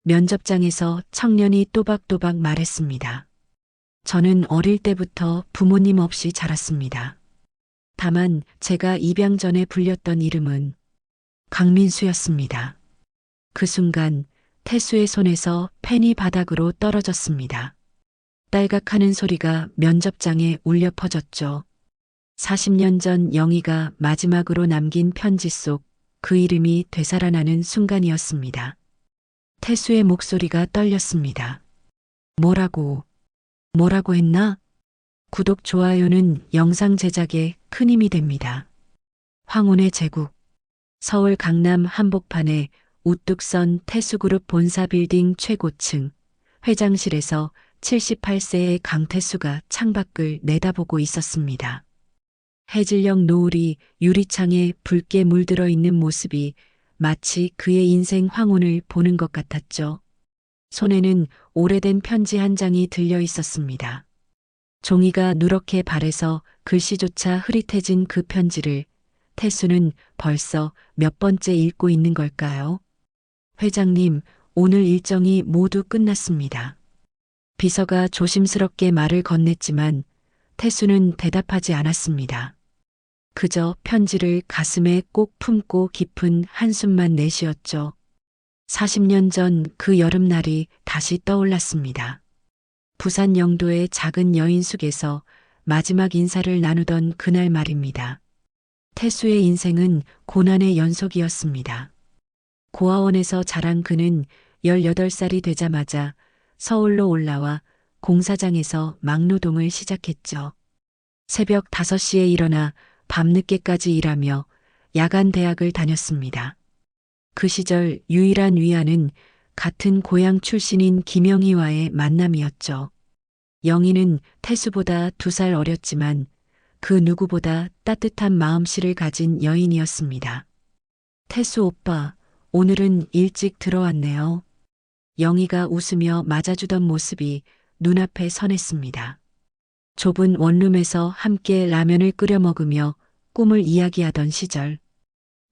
면접장에서 청년이 또박또박 말했습니다. 저는 어릴 때부터 부모님 없이 자랐습니다. 다만 제가 입양 전에 불렸던 이름은 강민수였습니다. 그 순간 태수의 손에서 펜이 바닥으로 떨어졌습니다. 딸각하는 소리가 면접장에 울려 퍼졌죠. 40년 전 영희가 마지막으로 남긴 편지 속 그 이름이 되살아나는 순간이었습니다. 태수의 목소리가 떨렸습니다. 뭐라고 했나? 구독, 좋아요는 영상 제작에 큰 힘이 됩니다. 황혼의 제국. 서울 강남 한복판에 우뚝 선 태수그룹 본사 빌딩 최고층 회장실에서 78세의 강태수가 창밖을 내다보고 있었습니다. 해질녘 노을이 유리창에 붉게 물들어 있는 모습이 마치 그의 인생 황혼을 보는 것 같았죠. 손에는 오래된 편지 한 장이 들려 있었습니다. 종이가 누렇게 발해서 글씨조차 흐릿해진 그 편지를 태수는 벌써 몇 번째 읽고 있는 걸까요? 회장님, 오늘 일정이 모두 끝났습니다. 비서가 조심스럽게 말을 건넸지만 태수는 대답하지 않았습니다. 그저 편지를 가슴에 꼭 품고 깊은 한숨만 내쉬었죠. 40년 전 그 여름날이 다시 떠올랐습니다. 부산 영도의 작은 여인숙에서 마지막 인사를 나누던 그날 말입니다. 태수의 인생은 고난의 연속이었습니다. 고아원에서 자란 그는 18살이 되자마자 서울로 올라와 공사장에서 막노동을 시작했죠. 새벽 5시에 일어나 밤늦게까지 일하며 야간 대학을 다녔습니다. 그 시절 유일한 위안은 같은 고향 출신인 김영희와의 만남이었죠. 영희는 태수보다 2살 어렸지만 그 누구보다 따뜻한 마음씨를 가진 여인이었습니다. 태수 오빠, 오늘은 일찍 들어왔네요. 영희가 웃으며 맞아주던 모습이 눈앞에 선했습니다. 좁은 원룸에서 함께 라면을 끓여 먹으며 꿈을 이야기하던 시절.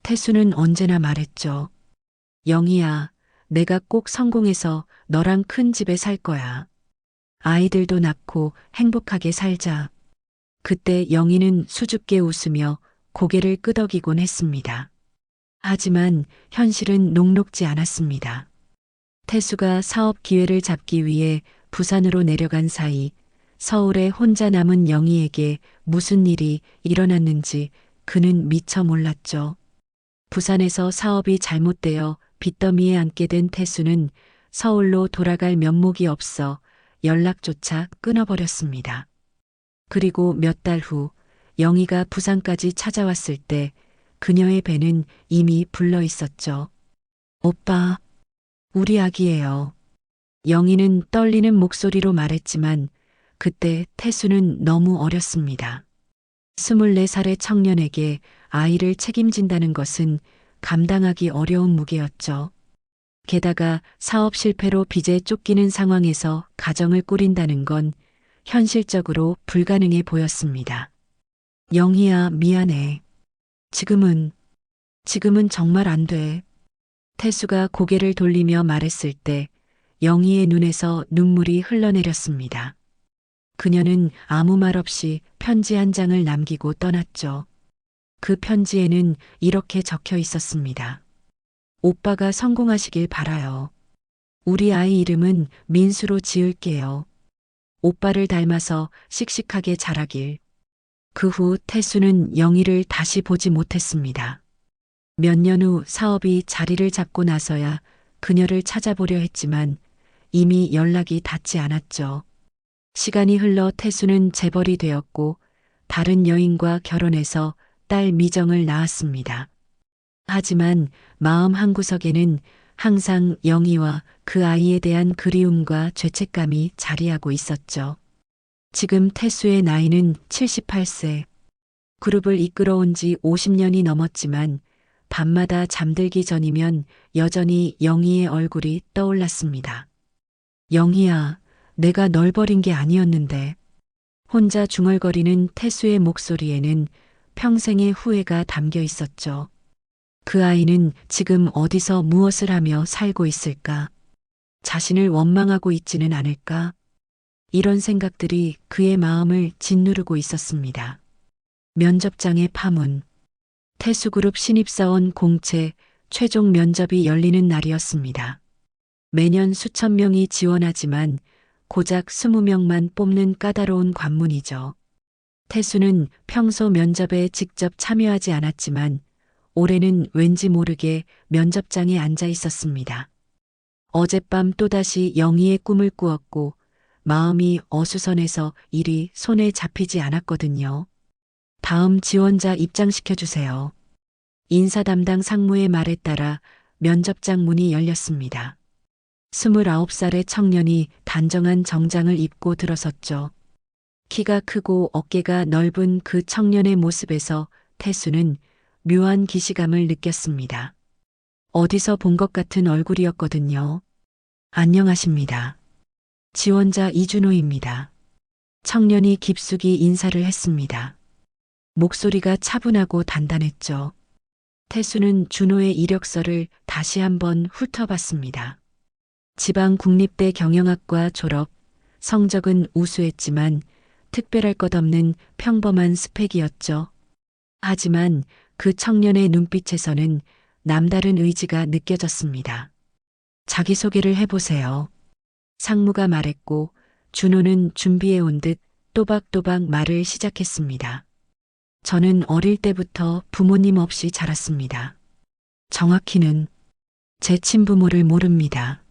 태수는 언제나 말했죠. 영희야, 내가 꼭 성공해서 너랑 큰 집에 살 거야. 아이들도 낳고 행복하게 살자. 그때 영희는 수줍게 웃으며 고개를 끄덕이곤 했습니다. 하지만 현실은 녹록지 않았습니다. 태수가 사업 기회를 잡기 위해 부산으로 내려간 사이 서울에 혼자 남은 영희에게 무슨 일이 일어났는지 그는 미처 몰랐죠. 부산에서 사업이 잘못되어 빚더미에 앉게 된 태수는 서울로 돌아갈 면목이 없어 연락조차 끊어버렸습니다. 그리고 몇 달 후 영희가 부산까지 찾아왔을 때 그녀의 배는 이미 불러 있었죠. 오빠, 우리 아기예요. 영희는 떨리는 목소리로 말했지만 그때 태수는 너무 어렸습니다. 24살의 청년에게 아이를 책임진다는 것은 감당하기 어려운 무게였죠. 게다가 사업 실패로 빚에 쫓기는 상황에서 가정을 꾸린다는 건 현실적으로 불가능해 보였습니다. 영희야, 미안해. 지금은 정말 안 돼. 태수가 고개를 돌리며 말했을 때 영희의 눈에서 눈물이 흘러내렸습니다. 그녀는 아무 말 없이 편지 한 장을 남기고 떠났죠. 그 편지에는 이렇게 적혀 있었습니다. 오빠가 성공하시길 바라요. 우리 아이 이름은 민수로 지을게요. 오빠를 닮아서 씩씩하게 자라길. 그 후 태수는 영희를 다시 보지 못했습니다. 몇 년 후 사업이 자리를 잡고 나서야 그녀를 찾아보려 했지만 이미 연락이 닿지 않았죠. 시간이 흘러 태수는 재벌이 되었고 다른 여인과 결혼해서 딸 미정을 낳았습니다. 하지만 마음 한구석에는 항상 영희와 그 아이에 대한 그리움과 죄책감이 자리하고 있었죠. 지금 태수의 나이는 78세. 그룹을 이끌어온 지 50년이 넘었지만 밤마다 잠들기 전이면 여전히 영희의 얼굴이 떠올랐습니다. 영희야, 내가 널 버린 게 아니었는데. 혼자 중얼거리는 태수의 목소리에는 평생의 후회가 담겨 있었죠. 그 아이는 지금 어디서 무엇을 하며 살고 있을까? 자신을 원망하고 있지는 않을까? 이런 생각들이 그의 마음을 짓누르고 있었습니다. 면접장의 파문. 태수그룹 신입사원 공채 최종 면접이 열리는 날이었습니다. 매년 수천 명이 지원하지만 고작 20명만 뽑는 까다로운 관문이죠. 태수는 평소 면접에 직접 참여하지 않았지만 올해는 왠지 모르게 면접장에 앉아 있었습니다. 어젯밤 또다시 영희의 꿈을 꾸었고 마음이 어수선해서 일이 손에 잡히지 않았거든요. 다음 지원자 입장시켜 주세요. 인사 담당 상무의 말에 따라 면접장 문이 열렸습니다. 29살의 청년이 단정한 정장을 입고 들어섰죠. 키가 크고 어깨가 넓은 그 청년의 모습에서 태수는 묘한 기시감을 느꼈습니다. 어디서 본 것 같은 얼굴이었거든요. 안녕하십니다. 지원자 이준호입니다. 청년이 깊숙이 인사를 했습니다. 목소리가 차분하고 단단했죠. 태수는 준호의 이력서를 다시 한번 훑어봤습니다. 지방 국립대 경영학과 졸업, 성적은 우수했지만 특별할 것 없는 평범한 스펙이었죠. 하지만 그 청년의 눈빛에서는 남다른 의지가 느껴졌습니다. 자기소개를 해보세요. 상무가 말했고 준호는 준비해온 듯 또박또박 말을 시작했습니다. 저는 어릴 때부터 부모님 없이 자랐습니다. 정확히는 제 친부모를 모릅니다.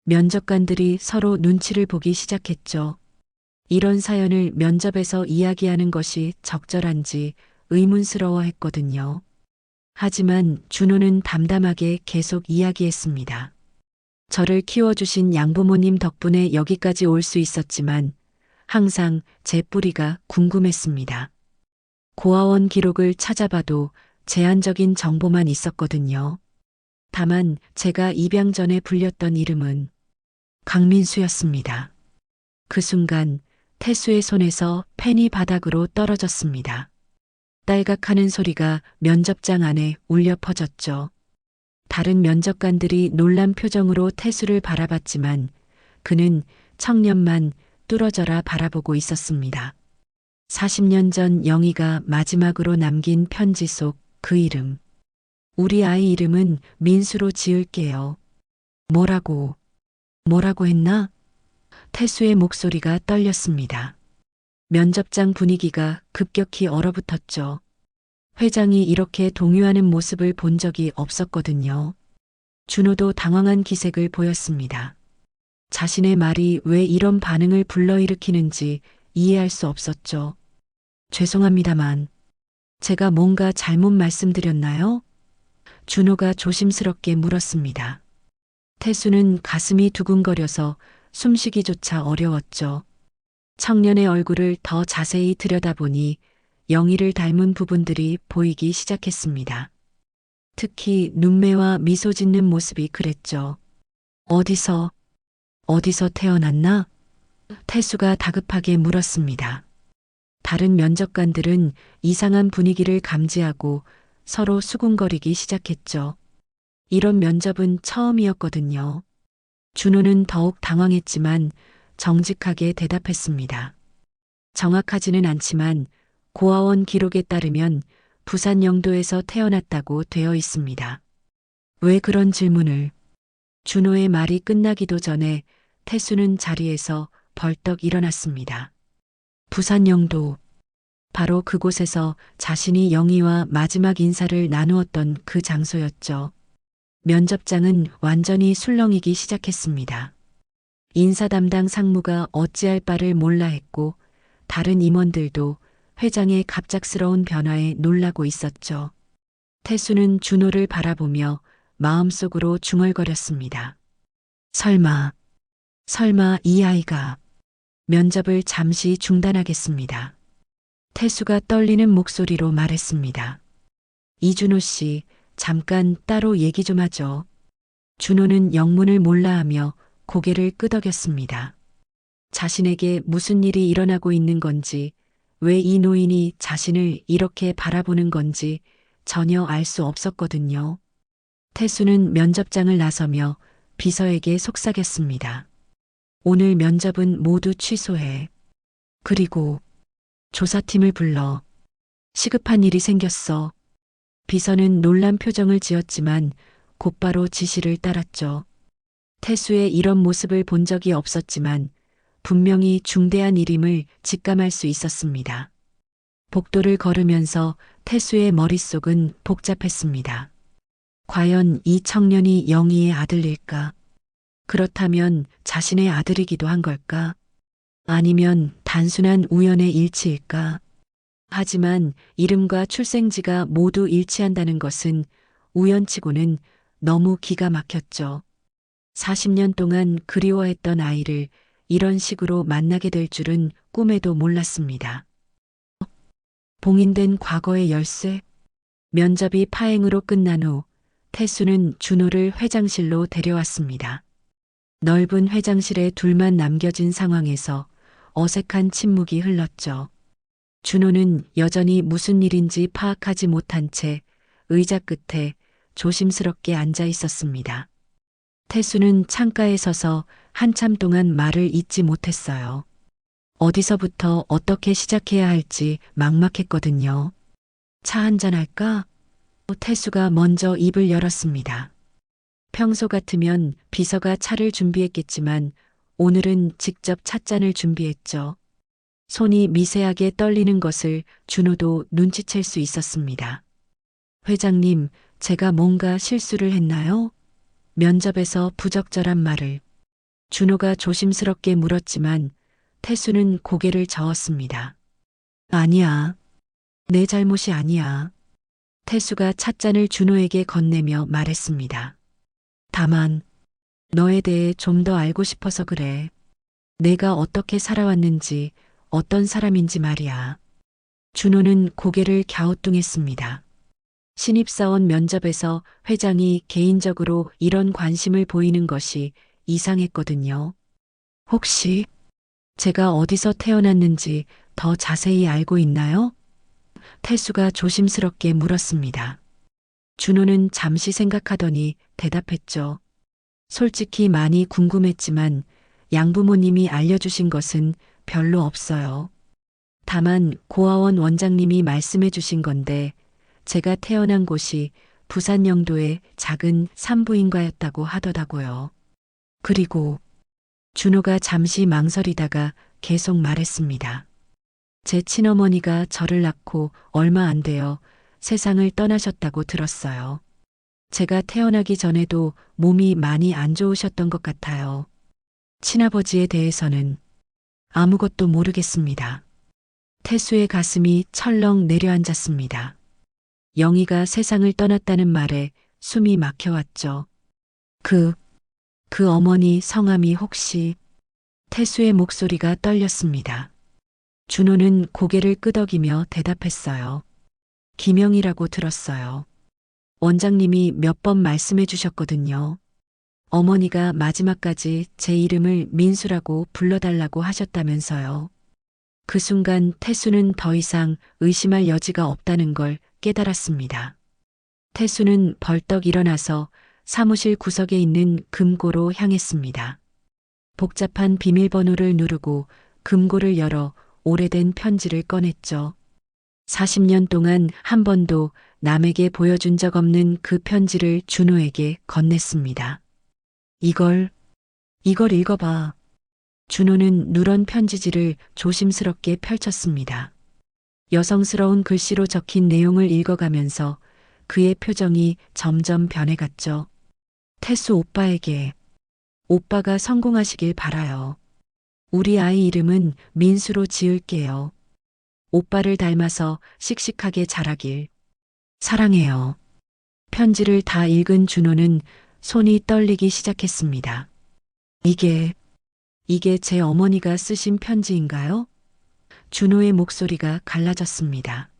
면접관들이 서로 눈치를 보기 시작했죠. 이런 사연을 면접에서 이야기하는 것이 적절한지 의문스러워 했거든요. 하지만 준호는 담담하게 계속 이야기했습니다. 저를 키워주신 양부모님 덕분에 여기까지 올 수 있었지만 항상 제 뿌리가 궁금했습니다. 고아원 기록을 찾아봐도 제한적인 정보만 있었거든요. 다만 제가 입양 전에 불렸던 이름은 강민수였습니다. 그 순간 태수의 손에서 펜이 바닥으로 떨어졌습니다. 딸깍하는 소리가 면접장 안에 울려 퍼졌죠. 다른 면접관들이 놀란 표정으로 태수를 바라봤지만 그는 청년만 뚫어져라 바라보고 있었습니다. 40년 전 영희가 마지막으로 남긴 편지 속 그 이름. 우리 아이 이름은 민수로 지을게요. 뭐라고 했나? 태수의 목소리가 떨렸습니다. 면접장 분위기가 급격히 얼어붙었죠. 회장이 이렇게 동요하는 모습을 본 적이 없었거든요. 준호도 당황한 기색을 보였습니다. 자신의 말이 왜 이런 반응을 불러일으키는지 이해할 수 없었죠. 죄송합니다만 제가 뭔가 잘못 말씀드렸나요? 준호가 조심스럽게 물었습니다. 태수는 가슴이 두근거려서 숨쉬기조차 어려웠죠. 청년의 얼굴을 더 자세히 들여다보니 영희를 닮은 부분들이 보이기 시작했습니다. 특히 눈매와 미소 짓는 모습이 그랬죠. 어디서 태어났나? 태수가 다급하게 물었습니다. 다른 면접관들은 이상한 분위기를 감지하고 서로 수군거리기 시작했죠. 이런 면접은 처음이었거든요. 준호는 더욱 당황했지만 정직하게 대답했습니다. 정확하지는 않지만 고아원 기록에 따르면 부산 영도에서 태어났다고 되어 있습니다. 왜 그런 질문을? 준호의 말이 끝나기도 전에 태수는 자리에서 벌떡 일어났습니다. 부산 영도. 바로 그곳에서 자신이 영희와 마지막 인사를 나누었던 그 장소였죠. 면접장은 완전히 술렁이기 시작했습니다. 인사 담당 상무가 어찌할 바를 몰라 했고 다른 임원들도 회장의 갑작스러운 변화에 놀라고 있었죠. 태수는 준호를 바라보며 마음속으로 중얼거렸습니다. 설마 이 아이가. 면접을 잠시 중단하겠습니다. 태수가 떨리는 목소리로 말했습니다. 이준호 씨, 잠깐 따로 얘기 좀 하죠. 준호는 영문을 몰라하며 고개를 끄덕였습니다. 자신에게 무슨 일이 일어나고 있는 건지, 왜 이 노인이 자신을 이렇게 바라보는 건지 전혀 알 수 없었거든요. 태수는 면접장을 나서며 비서에게 속삭였습니다. 오늘 면접은 모두 취소해. 그리고 조사팀을 불러. 시급한 일이 생겼어. 비서는 놀란 표정을 지었지만 곧바로 지시를 따랐죠. 태수의 이런 모습을 본 적이 없었지만 분명히 중대한 일임을 직감할 수 있었습니다. 복도를 걸으면서 태수의 머릿속은 복잡했습니다. 과연 이 청년이 영희의 아들일까? 그렇다면 자신의 아들이기도 한 걸까? 아니면 단순한 우연의 일치일까? 하지만 이름과 출생지가 모두 일치한다는 것은 우연치고는 너무 기가 막혔죠. 40년 동안 그리워했던 아이를 이런 식으로 만나게 될 줄은 꿈에도 몰랐습니다. 봉인된 과거의 열쇠. 면접이 파행으로 끝난 후 태수는 준호를 회장실로 데려왔습니다. 넓은 회장실에 둘만 남겨진 상황에서 어색한 침묵이 흘렀죠. 준호는 여전히 무슨 일인지 파악하지 못한 채 의자 끝에 조심스럽게 앉아 있었습니다. 태수는 창가에 서서 한참 동안 말을 잇지 못했어요. 어디서부터 어떻게 시작해야 할지 막막했거든요. 차 한잔 할까? 태수가 먼저 입을 열었습니다. 평소 같으면 비서가 차를 준비했겠지만 오늘은 직접 찻잔을 준비했죠. 손이 미세하게 떨리는 것을 준호도 눈치챌 수 있었습니다. 회장님, 제가 뭔가 실수를 했나요? 면접에서 부적절한 말을. 준호가 조심스럽게 물었지만 태수는 고개를 저었습니다. 아니야. 내 잘못이 아니야. 태수가 찻잔을 준호에게 건네며 말했습니다. 다만 너에 대해 좀 더 알고 싶어서 그래. 내가 어떻게 살아왔는지, 어떤 사람인지 말이야. 준호는 고개를 갸우뚱했습니다. 신입사원 면접에서 회장이 개인적으로 이런 관심을 보이는 것이 이상했거든요. 혹시 제가 어디서 태어났는지 더 자세히 알고 있나요? 태수가 조심스럽게 물었습니다. 준호는 잠시 생각하더니 대답했죠. 솔직히 많이 궁금했지만 양부모님이 알려주신 것은 별로 없어요. 다만 고아원 원장님이 말씀해 주신 건데 제가 태어난 곳이 부산 영도의 작은 산부인과였다고 하더라고요. 그리고 준호가 잠시 망설이다가 계속 말했습니다. 제 친어머니가 저를 낳고 얼마 안 되어 세상을 떠나셨다고 들었어요. 제가 태어나기 전에도 몸이 많이 안 좋으셨던 것 같아요. 친아버지에 대해서는 아무것도 모르겠습니다. 태수의 가슴이 철렁 내려앉았습니다. 영희가 세상을 떠났다는 말에 숨이 막혀왔죠. 그 어머니 성함이 혹시? 태수의 목소리가 떨렸습니다. 준호는 고개를 끄덕이며 대답했어요. 김영이라고 들었어요. 원장님이 몇 번 말씀해 주셨거든요. 어머니가 마지막까지 제 이름을 민수라고 불러달라고 하셨다면서요. 그 순간 태수는 더 이상 의심할 여지가 없다는 걸 깨달았습니다. 태수는 벌떡 일어나서 사무실 구석에 있는 금고로 향했습니다. 복잡한 비밀번호를 누르고 금고를 열어 오래된 편지를 꺼냈죠. 40년 동안 한 번도 남에게 보여준 적 없는 그 편지를 준호에게 건넸습니다. 이걸 읽어봐. 준호는 누런 편지지를 조심스럽게 펼쳤습니다. 여성스러운 글씨로 적힌 내용을 읽어가면서 그의 표정이 점점 변해갔죠. 태수 오빠에게 오빠가 성공하시길 바라요. 우리 아이 이름은 민수로 지을게요. 오빠를 닮아서 씩씩하게 자라길. 사랑해요. 편지를 다 읽은 준호는 손이 떨리기 시작했습니다. 이게 제 어머니가 쓰신 편지인가요? 준호의 목소리가 갈라졌습니다.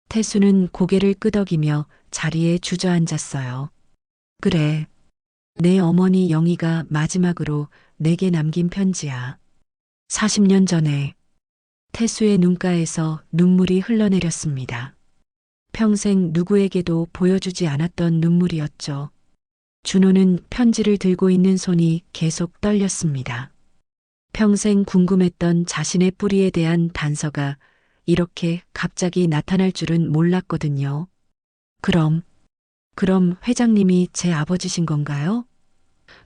태수는 고개를 끄덕이며 자리에 주저앉았어요. 그래. 내 어머니 영희가 마지막으로 내게 남긴 편지야. 40년 전에. 태수의 눈가에서 눈물이 흘러내렸습니다. 평생 누구에게도 보여주지 않았던 눈물이었죠. 준호는 편지를 들고 있는 손이 계속 떨렸습니다. 평생 궁금했던 자신의 뿌리에 대한 단서가 이렇게 갑자기 나타날 줄은 몰랐거든요. 그럼 회장님이 제 아버지신 건가요?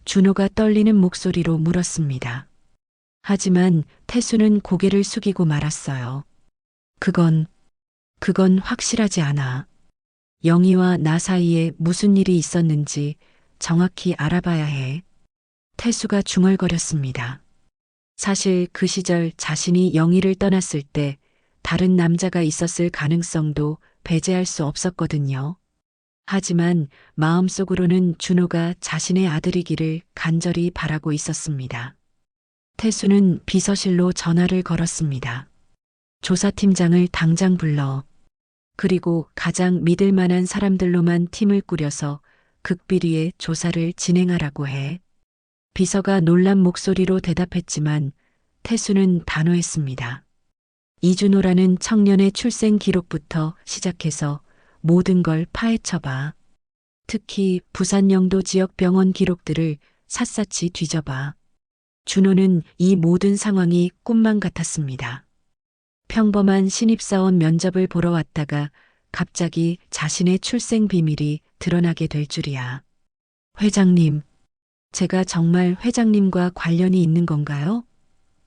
준호가 떨리는 목소리로 물었습니다. 하지만 태수는 고개를 숙이고 말았어요. 그건 확실하지 않아. 영희와 나 사이에 무슨 일이 있었는지 정확히 알아봐야 해. 태수가 중얼거렸습니다. 사실 그 시절 자신이 영희를 떠났을 때 다른 남자가 있었을 가능성도 배제할 수 없었거든요. 하지만 마음속으로는 준호가 자신의 아들이기를 간절히 바라고 있었습니다. 태수는 비서실로 전화를 걸었습니다. 조사팀장을 당장 불러. 그리고 가장 믿을 만한 사람들로만 팀을 꾸려서 극비리에 조사를 진행하라고 해. 비서가 놀란 목소리로 대답했지만 태수는 단호했습니다. 이준호라는 청년의 출생 기록부터 시작해서 모든 걸 파헤쳐봐. 특히 부산 영도 지역 병원 기록들을 샅샅이 뒤져봐. 준호는 이 모든 상황이 꿈만 같았습니다. 평범한 신입사원 면접을 보러 왔다가 갑자기 자신의 출생 비밀이 드러나게 될 줄이야. 회장님, 제가 정말 회장님과 관련이 있는 건가요?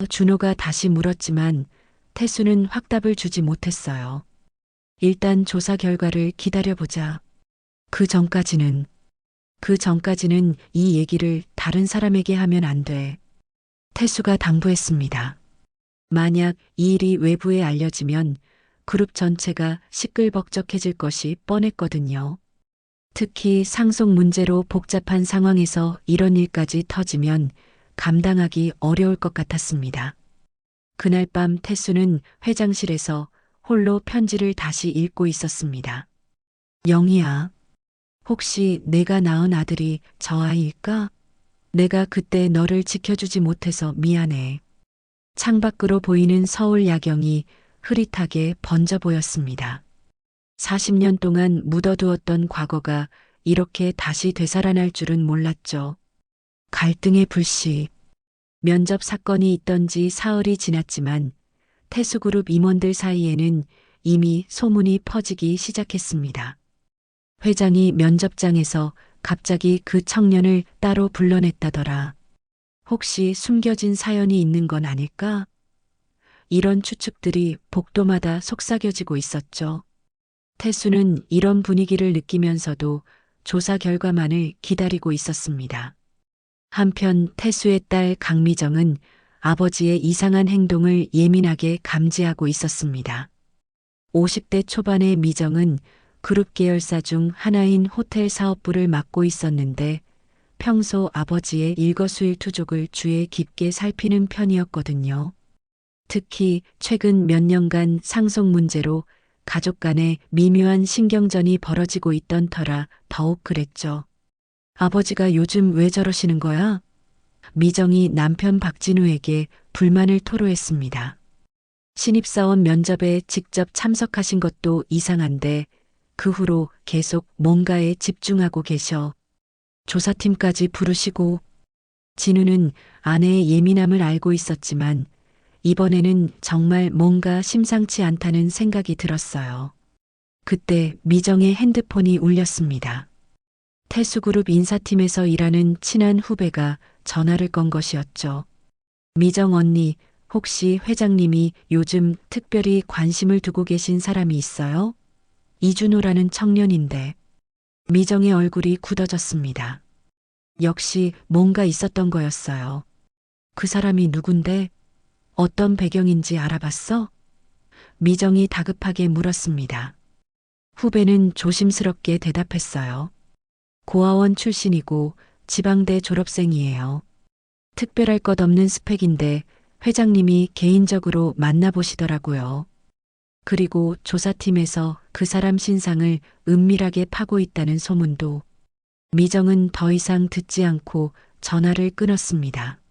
준호가 다시 물었지만 태수는 확답을 주지 못했어요. 일단 조사 결과를 기다려보자. 그 전까지는 이 얘기를 다른 사람에게 하면 안 돼. 태수가 당부했습니다. 만약 이 일이 외부에 알려지면 그룹 전체가 시끌벅적해질 것이 뻔했거든요. 특히 상속 문제로 복잡한 상황에서 이런 일까지 터지면 감당하기 어려울 것 같았습니다. 그날 밤 태수는 회장실에서 홀로 편지를 다시 읽고 있었습니다. 영희야, 혹시 내가 낳은 아들이 저 아이일까? 내가 그때 너를 지켜주지 못해서 미안해. 창밖으로 보이는 서울 야경이 흐릿하게 번져 보였습니다. 40년 동안 묻어두었던 과거가 이렇게 다시 되살아날 줄은 몰랐죠. 갈등의 불씨. 면접 사건이 있던 지 사흘이 지났지만 태수그룹 임원들 사이에는 이미 소문이 퍼지기 시작했습니다. 회장이 면접장에서 갑자기 그 청년을 따로 불러냈다더라. 혹시 숨겨진 사연이 있는 건 아닐까? 이런 추측들이 복도마다 속삭여지고 있었죠. 태수는 이런 분위기를 느끼면서도 조사 결과만을 기다리고 있었습니다. 한편 태수의 딸 강미정은 아버지의 이상한 행동을 예민하게 감지하고 있었습니다. 50대 초반의 미정은 그룹 계열사 중 하나인 호텔 사업부를 맡고 있었는데 평소 아버지의 일거수일투족을 주의 깊게 살피는 편이었거든요. 특히 최근 몇 년간 상속 문제로 가족 간에 미묘한 신경전이 벌어지고 있던 터라 더욱 그랬죠. 아버지가 요즘 왜 저러시는 거야? 미정이 남편 박진우에게 불만을 토로했습니다. 신입사원 면접에 직접 참석하신 것도 이상한데 그 후로 계속 뭔가에 집중하고 계셔. 조사팀까지 부르시고. 진우는 아내의 예민함을 알고 있었지만 이번에는 정말 뭔가 심상치 않다는 생각이 들었어요. 그때 미정의 핸드폰이 울렸습니다. 태수그룹 인사팀에서 일하는 친한 후배가 전화를 건 것이었죠. 미정 언니, 혹시 회장님이 요즘 특별히 관심을 두고 계신 사람이 있어요? 이준호라는 청년인데. 미정의 얼굴이 굳어졌습니다. 역시 뭔가 있었던 거였어요. 그 사람이 누군데? 어떤 배경인지 알아봤어? 미정이 다급하게 물었습니다. 후배는 조심스럽게 대답했어요. 고아원 출신이고 지방대 졸업생이에요. 특별할 것 없는 스펙인데 회장님이 개인적으로 만나보시더라고요. 그리고 조사팀에서 그 사람 신상을 은밀하게 파고 있다는 소문도. 미정은 더 이상 듣지 않고 전화를 끊었습니다.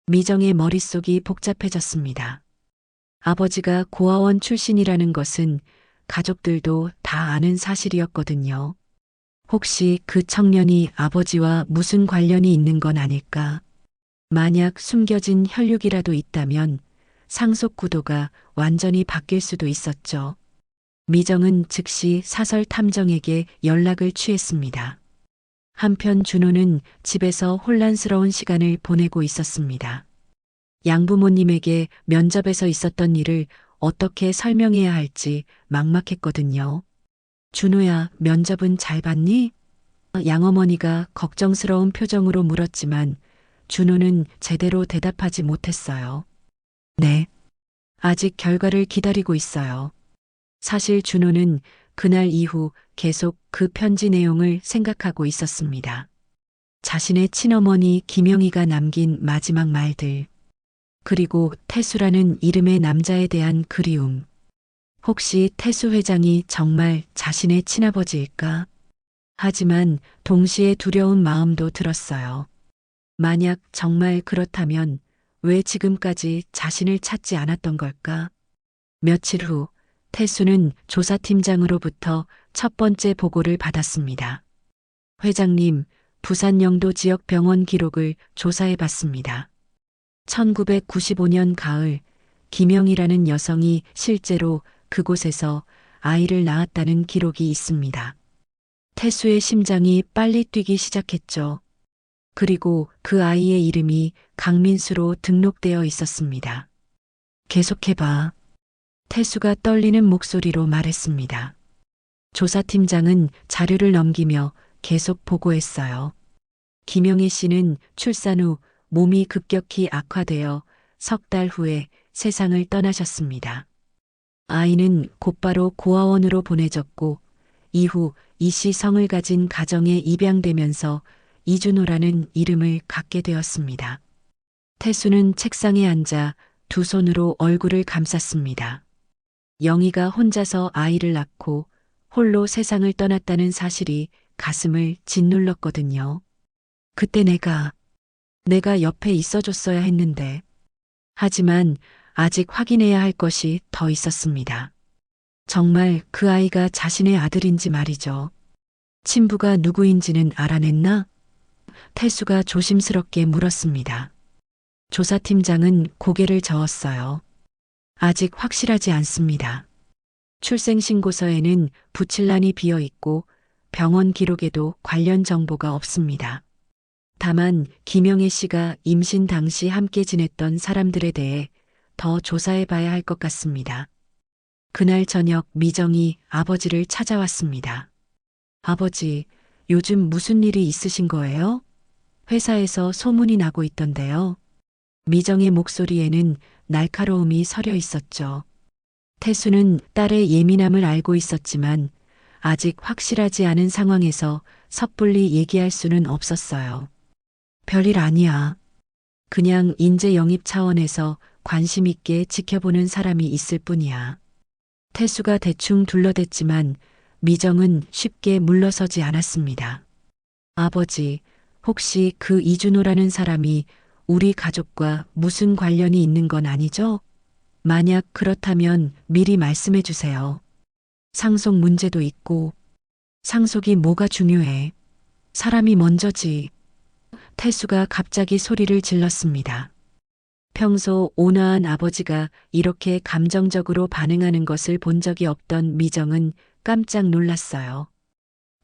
미정의 머릿속이 복잡해졌습니다. 아버지가 고아원 출신이라는 것은 가족들도 다 아는 사실이었거든요. 혹시 그 청년이 아버지와 무슨 관련이 있는 건 아닐까? 만약 숨겨진 혈육이라도 있다면 상속 구도가 완전히 바뀔 수도 있었죠. 미정은 즉시 사설 탐정에게 연락을 취했습니다. 한편 준호는 집에서 혼란스러운 시간을 보내고 있었습니다. 양부모님에게 면접에서 있었던 일을 어떻게 설명해야 할지 막막했거든요. 준호야, 면접은 잘 봤니? 양어머니가 걱정스러운 표정으로 물었지만 준호는 제대로 대답하지 못했어요. 네. 아직 결과를 기다리고 있어요. 사실 준호는 그날 이후 계속 그 편지 내용을 생각하고 있었습니다. 자신의 친어머니 김영희가 남긴 마지막 말들, 그리고 태수라는 이름의 남자에 대한 그리움. 혹시 태수 회장이 정말 자신의 친아버지일까? 하지만 동시에 두려운 마음도 들었어요. 만약 정말 그렇다면 왜 지금까지 자신을 찾지 않았던 걸까? 며칠 후 태수는 조사팀장으로부터 첫 번째 보고를 받았습니다. 회장님, 부산 영도 지역 병원 기록을 조사해 봤습니다. 1995년 가을 김영이라는 여성이 실제로 그곳에서 아이를 낳았다는 기록이 있습니다. 태수의 심장이 빨리 뛰기 시작했죠. 그리고 그 아이의 이름이 강민수로 등록되어 있었습니다. 계속해봐. 태수가 떨리는 목소리로 말했습니다. 조사팀장은 자료를 넘기며 계속 보고했어요. 김영애 씨는 출산 후 몸이 급격히 악화되어 석 달 후에 세상을 떠나셨습니다. 아이는 곧바로 고아원으로 보내졌고 이후 이 씨 성을 가진 가정에 입양되면서 이준호라는 이름을 갖게 되었습니다. 태수는 책상에 앉아 두 손으로 얼굴을 감쌌습니다. 영희가 혼자서 아이를 낳고 홀로 세상을 떠났다는 사실이 가슴을 짓눌렀거든요. 그때 내가 옆에 있어줬어야 했는데. 하지만 아직 확인해야 할 것이 더 있었습니다. 정말 그 아이가 자신의 아들인지 말이죠. 친부가 누구인지는 알아냈나? 태수가 조심스럽게 물었습니다. 조사팀장은 고개를 저었어요. 아직 확실하지 않습니다. 출생신고서에는 부칠란이 비어 있고 병원 기록에도 관련 정보가 없습니다. 다만 김영애 씨가 임신 당시 함께 지냈던 사람들에 대해 더 조사해 봐야 할 것 같습니다. 그날 저녁 미정이 아버지를 찾아왔습니다. 아버지, 요즘 무슨 일이 있으신 거예요? 회사에서 소문이 나고 있던데요. 미정의 목소리에는 날카로움이 서려 있었죠. 태수는 딸의 예민함을 알고 있었지만 아직 확실하지 않은 상황에서 섣불리 얘기할 수는 없었어요. 별일 아니야. 그냥 인재 영입 차원에서 관심 있게 지켜보는 사람이 있을 뿐이야. 태수가 대충 둘러댔지만 미정은 쉽게 물러서지 않았습니다. 아버지, 혹시 그 이준호라는 사람이 우리 가족과 무슨 관련이 있는 건 아니죠? 만약 그렇다면 미리 말씀해 주세요. 상속 문제도 있고. 상속이 뭐가 중요해? 사람이 먼저지. 태수가 갑자기 소리를 질렀습니다. 평소 온화한 아버지가 이렇게 감정적으로 반응하는 것을 본 적이 없던 미정은 깜짝 놀랐어요.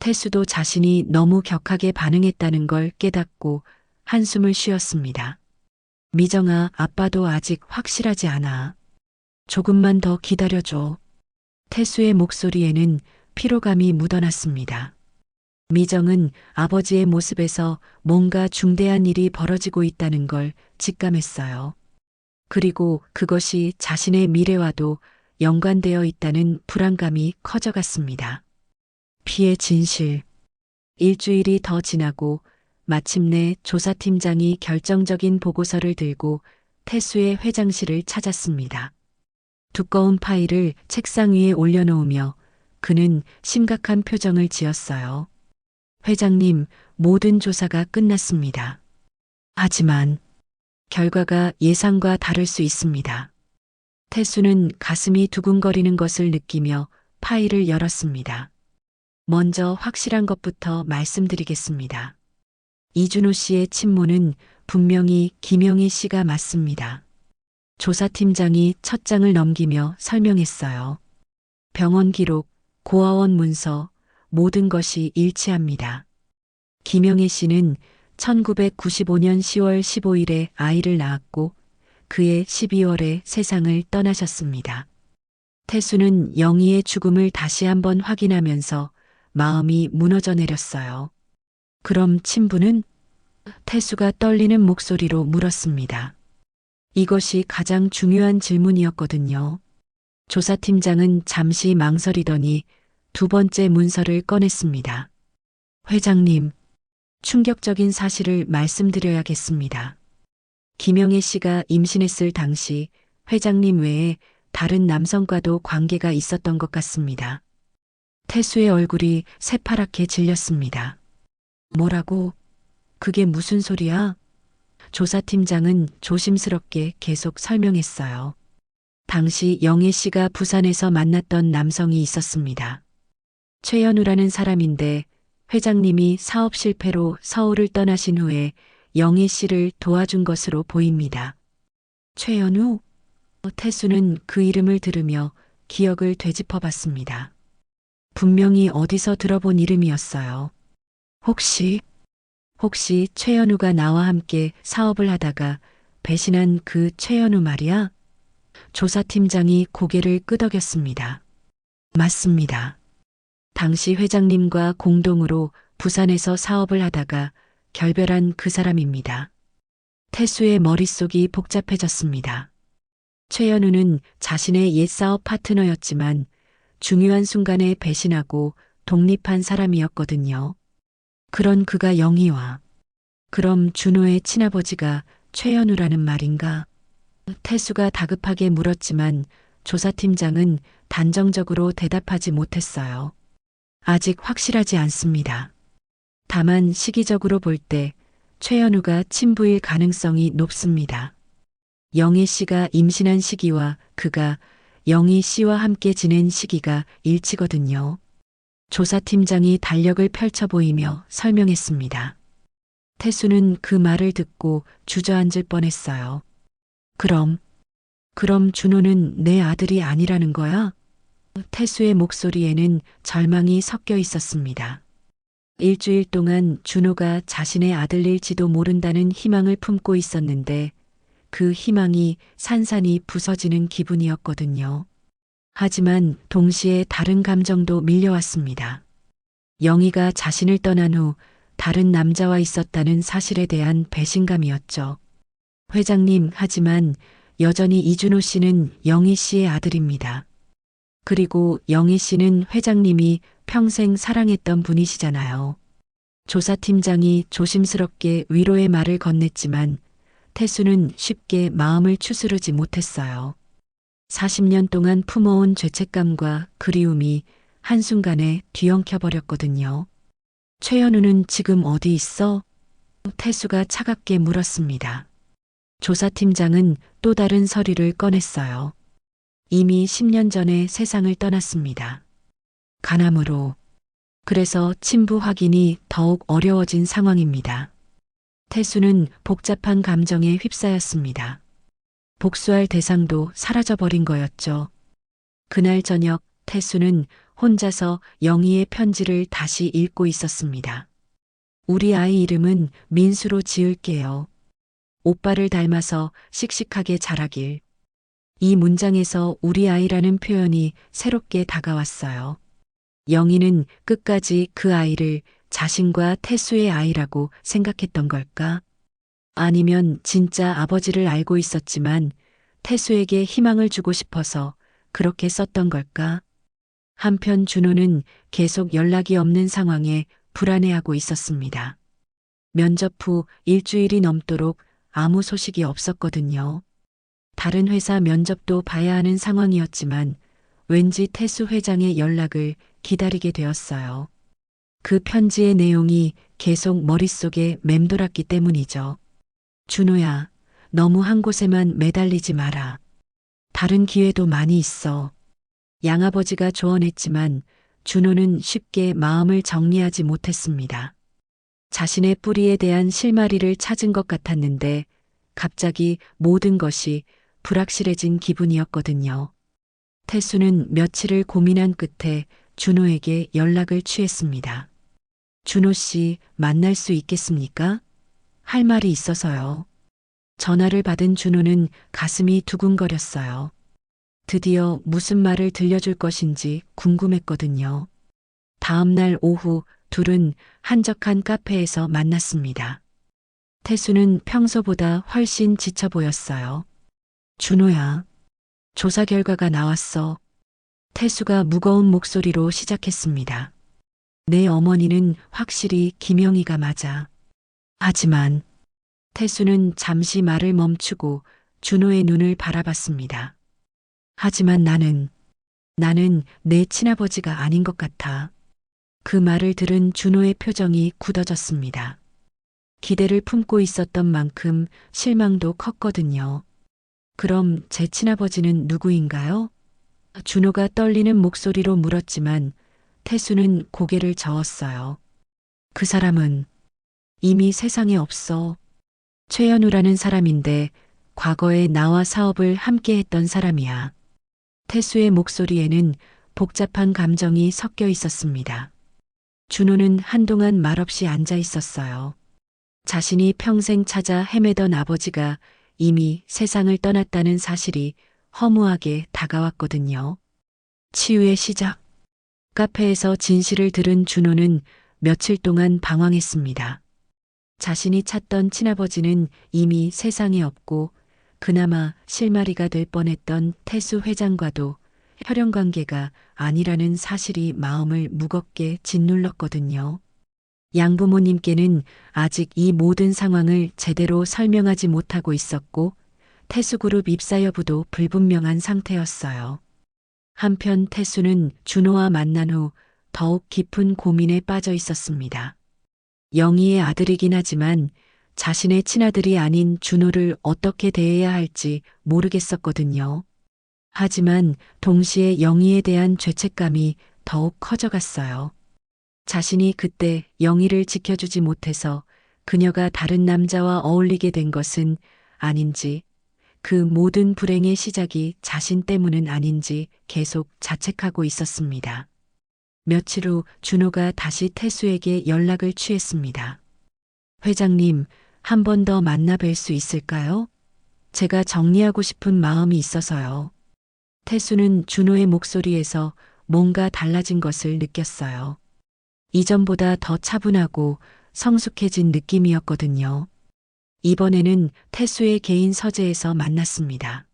태수도 자신이 너무 격하게 반응했다는 걸 깨닫고 한숨을 쉬었습니다. 미정아, 아빠도 아직 확실하지 않아. 조금만 더 기다려줘. 태수의 목소리에는 피로감이 묻어났습니다. 미정은 아버지의 모습에서 뭔가 중대한 일이 벌어지고 있다는 걸 직감했어요. 그리고 그것이 자신의 미래와도 연관되어 있다는 불안감이 커져갔습니다. 피의 진실. 일주일이 더 지나고 마침내 조사팀장이 결정적인 보고서를 들고 태수의 회장실을 찾았습니다. 두꺼운 파일을 책상 위에 올려놓으며 그는 심각한 표정을 지었어요. 회장님, 모든 조사가 끝났습니다. 하지만 결과가 예상과 다를 수 있습니다. 태수는 가슴이 두근거리는 것을 느끼며 파일을 열었습니다. 먼저 확실한 것부터 말씀드리겠습니다. 이준호 씨의 친모는 분명히 김영희 씨가 맞습니다. 조사팀장이 첫 장을 넘기며 설명했어요. 병원 기록, 고아원 문서, 모든 것이 일치합니다. 김영희 씨는 1995년 10월 15일에 아이를 낳았고 그해 12월에 세상을 떠나셨습니다. 태수는 영희의 죽음을 다시 한번 확인하면서 마음이 무너져 내렸어요. 그럼 친부는? 태수가 떨리는 목소리로 물었습니다. 이것이 가장 중요한 질문이었거든요. 조사팀장은 잠시 망설이더니 두 번째 문서를 꺼냈습니다. 회장님, 충격적인 사실을 말씀드려야겠습니다. 김영애 씨가 임신했을 당시 회장님 외에 다른 남성과도 관계가 있었던 것 같습니다. 태수의 얼굴이 새파랗게 질렸습니다. 뭐라고? 그게 무슨 소리야? 조사팀장은 조심스럽게 계속 설명했어요. 당시 영애 씨가 부산에서 만났던 남성이 있었습니다. 최연우라는 사람인데 회장님이 사업 실패로 서울을 떠나신 후에 영애 씨를 도와준 것으로 보입니다. 최연우? 태수는 그 이름을 들으며 기억을 되짚어봤습니다. 분명히 어디서 들어본 이름이었어요. 혹시 최연우가 나와 함께 사업을 하다가 배신한 그 최연우 말이야? 조사팀장이 고개를 끄덕였습니다. 맞습니다. 당시 회장님과 공동으로 부산에서 사업을 하다가 결별한 그 사람입니다. 태수의 머릿속이 복잡해졌습니다. 최연우는 자신의 옛 사업 파트너였지만 중요한 순간에 배신하고 독립한 사람이었거든요. 그런 그가 영희와 그럼 준호의 친아버지가 최연우라는 말인가? 태수가 다급하게 물었지만 조사팀장은 단정적으로 대답하지 못했어요. 아직 확실하지 않습니다. 다만 시기적으로 볼 때 최연우가 친부일 가능성이 높습니다. 영희 씨가 임신한 시기와 그가 영희 씨와 함께 지낸 시기가 일치거든요. 조사팀장이 달력을 펼쳐 보이며 설명했습니다. 태수는 그 말을 듣고 주저앉을 뻔했어요. 그럼 준호는 내 아들이 아니라는 거야? 태수의 목소리에는 절망이 섞여 있었습니다. 일주일 동안 준호가 자신의 아들일지도 모른다는 희망을 품고 있었는데 그 희망이 산산이 부서지는 기분이었거든요. 하지만 동시에 다른 감정도 밀려왔습니다. 영희가 자신을 떠난 후 다른 남자와 있었다는 사실에 대한 배신감이었죠. 회장님, 하지만 여전히 이준호 씨는 영희 씨의 아들입니다. 그리고 영희 씨는 회장님이 평생 사랑했던 분이시잖아요. 조사팀장이 조심스럽게 위로의 말을 건넸지만 태수는 쉽게 마음을 추스르지 못했어요. 40년 동안 품어온 죄책감과 그리움이 한순간에 뒤엉켜버렸거든요. 최연우는 지금 어디 있어? 태수가 차갑게 물었습니다. 조사팀장은 또 다른 서류를 꺼냈어요. 이미 10년 전에 세상을 떠났습니다. 간암으로. 그래서 친부 확인이 더욱 어려워진 상황입니다. 태수는 복잡한 감정에 휩싸였습니다. 복수할 대상도 사라져버린 거였죠. 그날 저녁 태수는 혼자서 영희의 편지를 다시 읽고 있었습니다. 우리 아이 이름은 민수로 지을게요. 오빠를 닮아서 씩씩하게 자라길. 이 문장에서 우리 아이라는 표현이 새롭게 다가왔어요. 영희는 끝까지 그 아이를 자신과 태수의 아이라고 생각했던 걸까? 아니면 진짜 아버지를 알고 있었지만 태수에게 희망을 주고 싶어서 그렇게 썼던 걸까? 한편 준호는 계속 연락이 없는 상황에 불안해하고 있었습니다. 면접 후 일주일이 넘도록 아무 소식이 없었거든요. 다른 회사 면접도 봐야 하는 상황이었지만 왠지 태수 회장의 연락을 기다리게 되었어요. 그 편지의 내용이 계속 머릿속에 맴돌았기 때문이죠. 준호야, 너무 한 곳에만 매달리지 마라. 다른 기회도 많이 있어. 양아버지가 조언했지만 준호는 쉽게 마음을 정리하지 못했습니다. 자신의 뿌리에 대한 실마리를 찾은 것 같았는데 갑자기 모든 것이 불확실해진 기분이었거든요. 태수는 며칠을 고민한 끝에 준호에게 연락을 취했습니다. 준호 씨 만날 수 있겠습니까? 할 말이 있어서요. 전화를 받은 준호는 가슴이 두근거렸어요. 드디어 무슨 말을 들려줄 것인지 궁금했거든요. 다음 날 오후 둘은 한적한 카페에서 만났습니다. 태수는 평소보다 훨씬 지쳐 보였어요. 준호야, 조사 결과가 나왔어. 태수가 무거운 목소리로 시작했습니다. 내 어머니는 확실히 김영희가 맞아. 하지만 태수는 잠시 말을 멈추고 준호의 눈을 바라봤습니다. 하지만 나는 내 친아버지가 아닌 것 같아. 그 말을 들은 준호의 표정이 굳어졌습니다. 기대를 품고 있었던 만큼 실망도 컸거든요. 그럼 제 친아버지는 누구인가요? 준호가 떨리는 목소리로 물었지만 태수는 고개를 저었어요. 그 사람은 이미 세상에 없어. 최연우라는 사람인데 과거에 나와 사업을 함께 했던 사람이야. 태수의 목소리에는 복잡한 감정이 섞여 있었습니다. 준호는 한동안 말없이 앉아 있었어요. 자신이 평생 찾아 헤매던 아버지가 이미 세상을 떠났다는 사실이 허무하게 다가왔거든요. 치유의 시작. 카페에서 진실을 들은 준호는 며칠 동안 방황했습니다. 자신이 찾던 친아버지는 이미 세상에 없고 그나마 실마리가 될 뻔했던 태수 회장과도 혈연 관계가 아니라는 사실이 마음을 무겁게 짓눌렀거든요. 양부모님께는 아직 이 모든 상황을 제대로 설명하지 못하고 있었고 태수그룹 입사 여부도 불분명한 상태였어요. 한편 태수는 준호와 만난 후 더욱 깊은 고민에 빠져 있었습니다. 영희의 아들이긴 하지만 자신의 친아들이 아닌 준호를 어떻게 대해야 할지 모르겠었거든요. 하지만 동시에 영희에 대한 죄책감이 더욱 커져갔어요. 자신이 그때 영희를 지켜주지 못해서 그녀가 다른 남자와 어울리게 된 것은 아닌지, 그 모든 불행의 시작이 자신 때문은 아닌지 계속 자책하고 있었습니다. 며칠 후 준호가 다시 태수에게 연락을 취했습니다. 회장님, 한 번 더 만나 뵐 수 있을까요? 제가 정리하고 싶은 마음이 있어서요. 태수는 준호의 목소리에서 뭔가 달라진 것을 느꼈어요. 이전보다 더 차분하고 성숙해진 느낌이었거든요. 이번에는 태수의 개인 서재에서 만났습니다.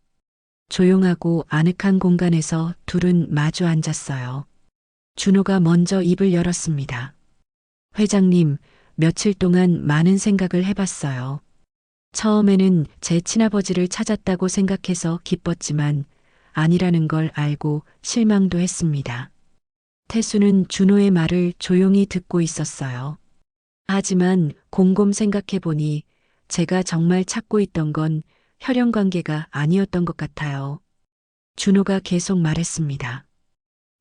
조용하고 아늑한 공간에서 둘은 마주 앉았어요. 준호가 먼저 입을 열었습니다. 회장님, 며칠 동안 많은 생각을 해봤어요. 처음에는 제 친아버지를 찾았다고 생각해서 기뻤지만 아니라는 걸 알고 실망도 했습니다. 태수는 준호의 말을 조용히 듣고 있었어요. 하지만 곰곰 생각해보니 제가 정말 찾고 있던 건 혈연 관계가 아니었던 것 같아요. 준호가 계속 말했습니다.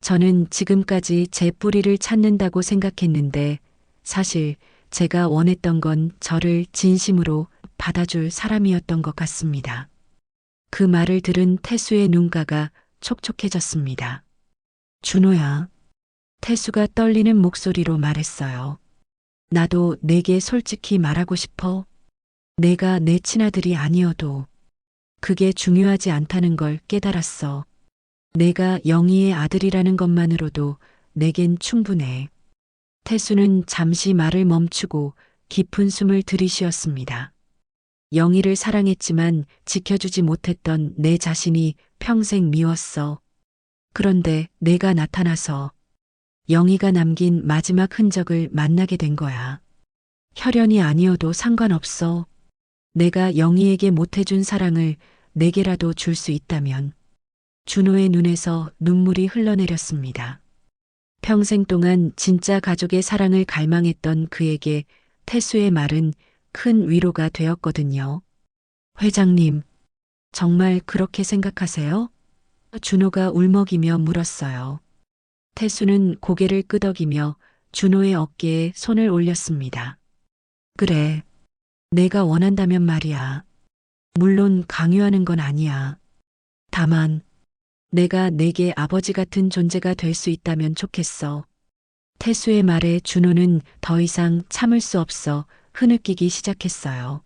저는 지금까지 제 뿌리를 찾는다고 생각했는데 사실 제가 원했던 건 저를 진심으로 받아줄 사람이었던 것 같습니다. 그 말을 들은 태수의 눈가가 촉촉해졌습니다. 준호야. 태수가 떨리는 목소리로 말했어요. 나도 내게 솔직히 말하고 싶어. 내가 내 친아들이 아니어도 그게 중요하지 않다는 걸 깨달았어. 내가 영희의 아들이라는 것만으로도 내겐 충분해. 태수는 잠시 말을 멈추고 깊은 숨을 들이쉬었습니다. 영희를 사랑했지만 지켜주지 못했던 내 자신이 평생 미웠어. 그런데 내가 나타나서 영희가 남긴 마지막 흔적을 만나게 된 거야. 혈연이 아니어도 상관없어. 내가 영희에게 못해준 사랑을 내게라도 줄 수 있다면. 준호의 눈에서 눈물이 흘러내렸습니다. 평생 동안 진짜 가족의 사랑을 갈망했던 그에게 태수의 말은 큰 위로가 되었거든요. 회장님, 정말 그렇게 생각하세요? 준호가 울먹이며 물었어요. 태수는 고개를 끄덕이며 준호의 어깨에 손을 올렸습니다. 그래, 내가 원한다면 말이야. 물론 강요하는 건 아니야. 다만, 내가 내게 아버지 같은 존재가 될 수 있다면 좋겠어. 태수의 말에 준호는 더 이상 참을 수 없어 흐느끼기 시작했어요.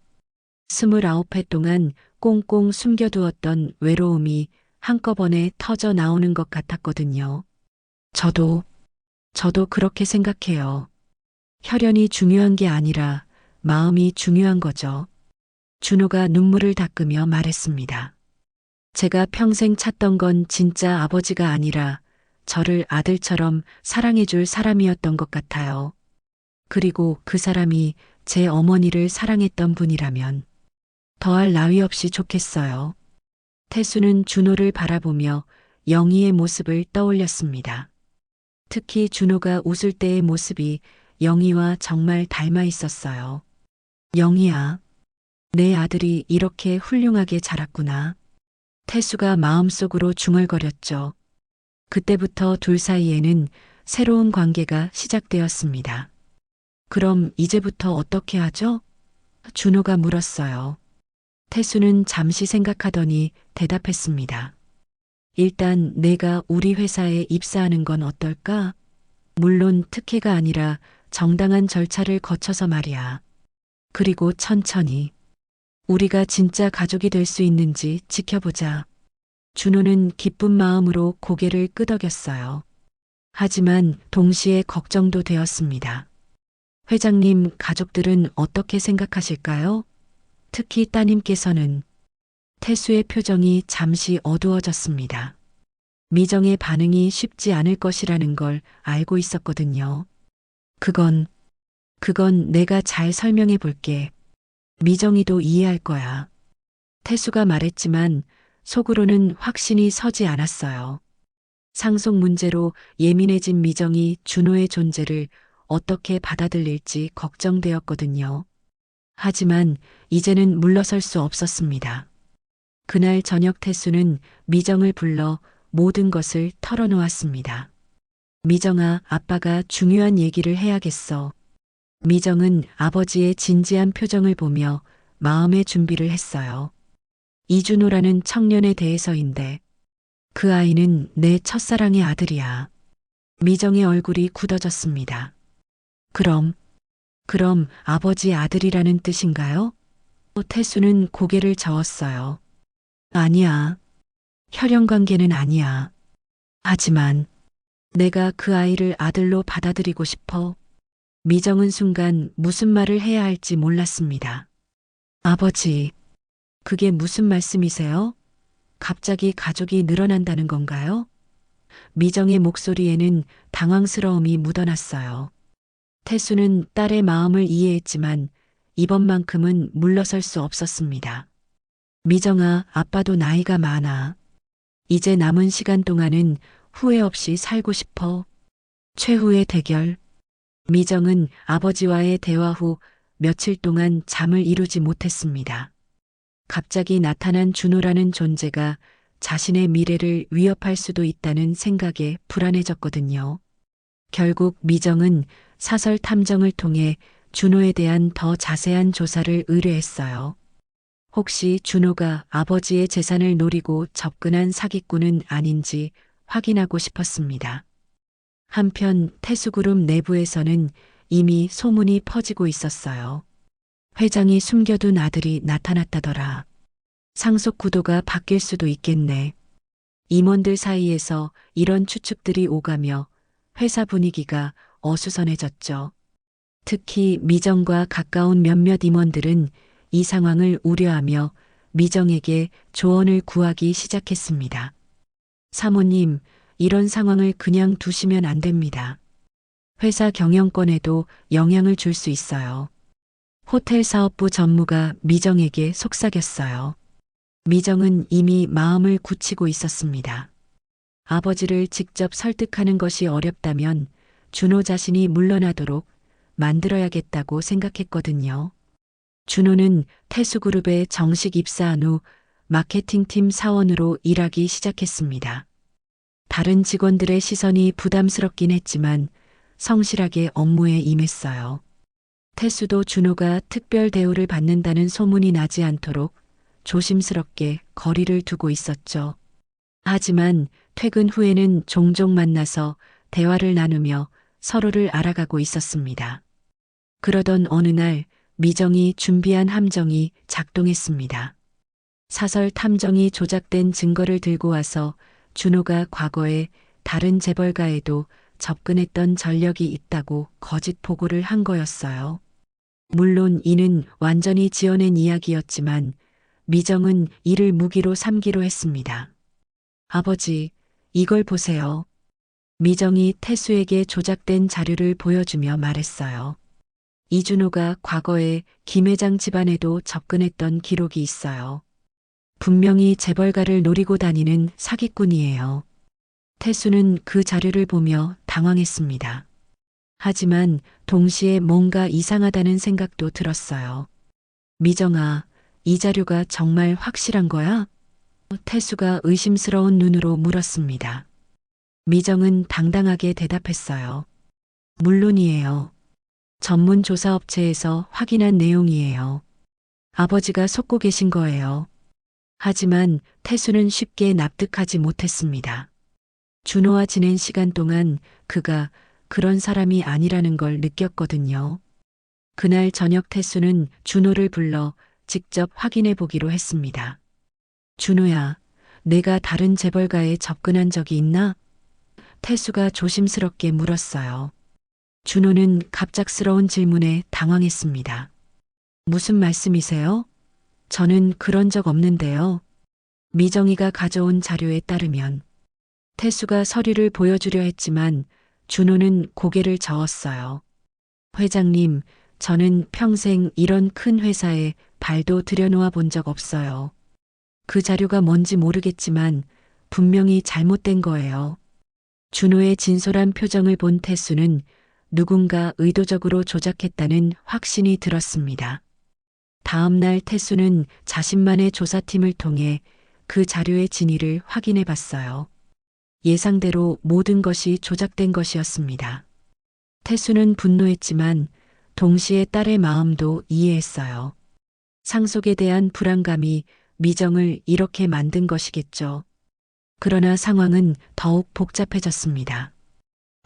29회 동안 꽁꽁 숨겨두었던 외로움이 한꺼번에 터져 나오는 것 같았거든요. 저도 그렇게 생각해요. 혈연이 중요한 게 아니라 마음이 중요한 거죠. 준호가 눈물을 닦으며 말했습니다. 제가 평생 찾던 건 진짜 아버지가 아니라 저를 아들처럼 사랑해줄 사람이었던 것 같아요. 그리고 그 사람이 제 어머니를 사랑했던 분이라면 더할 나위 없이 좋겠어요. 태수는 준호를 바라보며 영희의 모습을 떠올렸습니다. 특히 준호가 웃을 때의 모습이 영희와 정말 닮아 있었어요. 영희야, 내 아들이 이렇게 훌륭하게 자랐구나. 태수가 마음속으로 중얼거렸죠. 그때부터 둘 사이에는 새로운 관계가 시작되었습니다. 그럼 이제부터 어떻게 하죠? 준호가 물었어요. 태수는 잠시 생각하더니 대답했습니다. 일단 내가 우리 회사에 입사하는 건 어떨까? 물론 특혜가 아니라 정당한 절차를 거쳐서 말이야. 그리고 천천히 우리가 진짜 가족이 될 수 있는지 지켜보자. 준호는 기쁜 마음으로 고개를 끄덕였어요. 하지만 동시에 걱정도 되었습니다. 회장님 가족들은 어떻게 생각하실까요? 특히 따님께서는. 태수의 표정이 잠시 어두워졌습니다. 미정의 반응이 쉽지 않을 것이라는 걸 알고 있었거든요. 그건 내가 잘 설명해 볼게. 미정이도 이해할 거야. 태수가 말했지만 속으로는 확신이 서지 않았어요. 상속 문제로 예민해진 미정이 준호의 존재를 어떻게 받아들일지 걱정되었거든요. 하지만 이제는 물러설 수 없었습니다. 그날 저녁 태수는 미정을 불러 모든 것을 털어놓았습니다. 미정아, 아빠가 중요한 얘기를 해야겠어. 미정은 아버지의 진지한 표정을 보며 마음의 준비를 했어요. 이준호라는 청년에 대해서인데 그 아이는 내 첫사랑의 아들이야. 미정의 얼굴이 굳어졌습니다. 그럼 아버지 아들이라는 뜻인가요? 태수는 고개를 저었어요. 아니야. 혈연 관계는 아니야. 하지만 내가 그 아이를 아들로 받아들이고 싶어. 미정은 순간 무슨 말을 해야 할지 몰랐습니다. 아버지, 그게 무슨 말씀이세요? 갑자기 가족이 늘어난다는 건가요? 미정의 목소리에는 당황스러움이 묻어났어요. 태수는 딸의 마음을 이해했지만 이번만큼은 물러설 수 없었습니다. 미정아, 아빠도 나이가 많아. 이제 남은 시간 동안은 후회 없이 살고 싶어. 최후의 대결. 미정은 아버지와의 대화 후 며칠 동안 잠을 이루지 못했습니다. 갑자기 나타난 준호라는 존재가 자신의 미래를 위협할 수도 있다는 생각에 불안해졌거든요. 결국 미정은 사설 탐정을 통해 준호에 대한 더 자세한 조사를 의뢰했어요. 혹시 준호가 아버지의 재산을 노리고 접근한 사기꾼은 아닌지 확인하고 싶었습니다. 한편 태수그룹 내부에서는 이미 소문이 퍼지고 있었어요. 회장이 숨겨둔 아들이 나타났다더라. 상속 구도가 바뀔 수도 있겠네. 임원들 사이에서 이런 추측들이 오가며 회사 분위기가 어수선해졌죠. 특히 미정과 가까운 몇몇 임원들은 이 상황을 우려하며 미정에게 조언을 구하기 시작했습니다. 사모님, 이런 상황을 그냥 두시면 안 됩니다. 회사 경영권에도 영향을 줄 수 있어요. 호텔 사업부 전무가 미정에게 속삭였어요. 미정은 이미 마음을 굳히고 있었습니다. 아버지를 직접 설득하는 것이 어렵다면 준호 자신이 물러나도록 만들어야겠다고 생각했거든요. 준호는 태수그룹에 정식 입사한 후 마케팅팀 사원으로 일하기 시작했습니다. 다른 직원들의 시선이 부담스럽긴 했지만 성실하게 업무에 임했어요. 태수도 준호가 특별 대우를 받는다는 소문이 나지 않도록 조심스럽게 거리를 두고 있었죠. 하지만 퇴근 후에는 종종 만나서 대화를 나누며 서로를 알아가고 있었습니다. 그러던 어느 날 미정이 준비한 함정이 작동했습니다. 사설 탐정이 조작된 증거를 들고 와서 준호가 과거에 다른 재벌가에도 접근했던 전력이 있다고 거짓 보고를 한 거였어요. 물론 이는 완전히 지어낸 이야기였지만 미정은 이를 무기로 삼기로 했습니다. 아버지, 이걸 보세요. 미정이 태수에게 조작된 자료를 보여주며 말했어요. 이준호가 과거에 김 회장 집안에도 접근했던 기록이 있어요. 분명히 재벌가를 노리고 다니는 사기꾼이에요. 태수는 그 자료를 보며 당황했습니다. 하지만 동시에 뭔가 이상하다는 생각도 들었어요. 미정아, 이 자료가 정말 확실한 거야? 태수가 의심스러운 눈으로 물었습니다. 미정은 당당하게 대답했어요. 물론이에요. 전문 조사업체에서 확인한 내용이에요. 아버지가 속고 계신 거예요. 하지만 태수는 쉽게 납득하지 못했습니다. 준호와 지낸 시간 동안 그가 그런 사람이 아니라는 걸 느꼈거든요. 그날 저녁 태수는 준호를 불러 직접 확인해 보기로 했습니다. 준호야, 내가 다른 재벌가에 접근한 적이 있나? 태수가 조심스럽게 물었어요. 준호는 갑작스러운 질문에 당황했습니다. 무슨 말씀이세요? 저는 그런 적 없는데요. 미정이가 가져온 자료에 따르면 태수가 서류를 보여주려 했지만 준호는 고개를 저었어요. 회장님, 저는 평생 이런 큰 회사에 발도 들여놓아 본 적 없어요. 그 자료가 뭔지 모르겠지만 분명히 잘못된 거예요. 준호의 진솔한 표정을 본 태수는 누군가 의도적으로 조작했다는 확신이 들었습니다. 다음 날 태수는 자신만의 조사팀을 통해 그 자료의 진위를 확인해 봤어요. 예상대로 모든 것이 조작된 것이었습니다. 태수는 분노했지만 동시에 딸의 마음도 이해했어요. 상속에 대한 불안감이 미정을 이렇게 만든 것이겠죠. 그러나 상황은 더욱 복잡해졌습니다.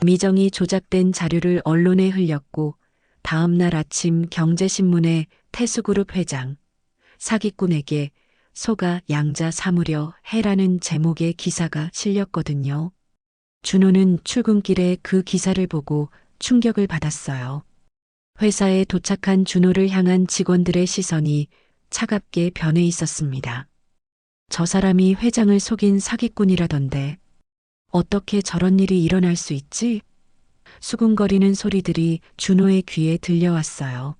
미정이 조작된 자료를 언론에 흘렸고 다음 날 아침 경제신문에 태수그룹 회장, 사기꾼에게 소가 양자 사무려 해라는 제목의 기사가 실렸거든요. 준호는 출근길에 그 기사를 보고 충격을 받았어요. 회사에 도착한 준호를 향한 직원들의 시선이 차갑게 변해 있었습니다. 저 사람이 회장을 속인 사기꾼이라던데 어떻게 저런 일이 일어날 수 있지? 수군거리는 소리들이 준호의 귀에 들려왔어요.